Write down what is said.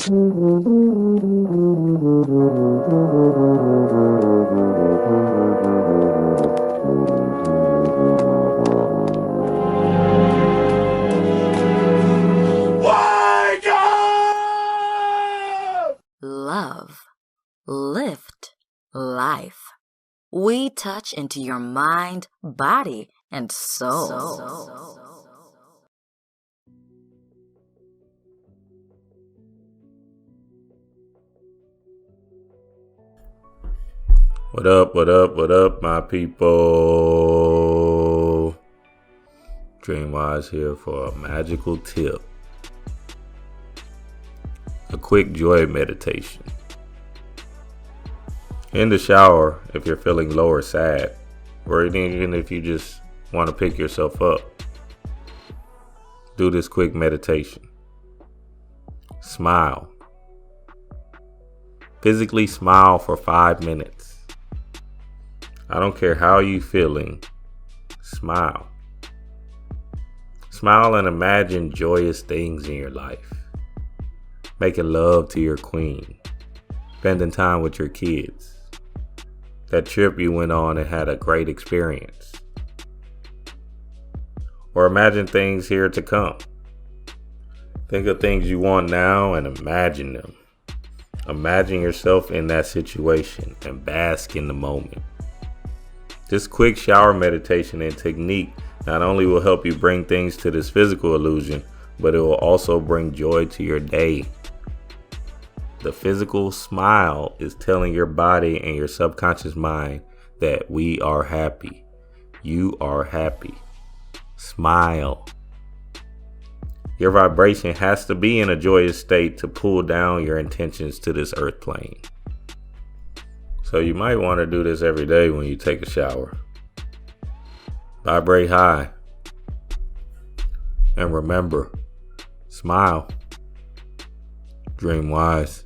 Wake up! Love, lift, life. We touch into your mind, body, and soul. What up, my people? Dreamwise here for a magical tip. A quick joy meditation. In the shower, if you're feeling low or sad, or even if you just want to pick yourself up, do this quick meditation. Smile. Physically smile for 5 minutes. I don't care how you're feeling. Smile. Smile and imagine joyous things in your life. Making love to your queen. Spending time with your kids. That trip you went on and had a great experience. Or imagine things here to come. Think of things you want now and imagine them. Imagine yourself in that situation and bask in the moment. This quick shower meditation and technique not only will help you bring things to this physical illusion, but it will also bring joy to your day. The physical smile is telling your body and your subconscious mind that we are happy. You are happy. Smile. Your vibration has to be in a joyous state to pull down your intentions to this earth plane. So you might want to do this every day when you take a shower. Vibrate high. And remember, smile. Dream wise.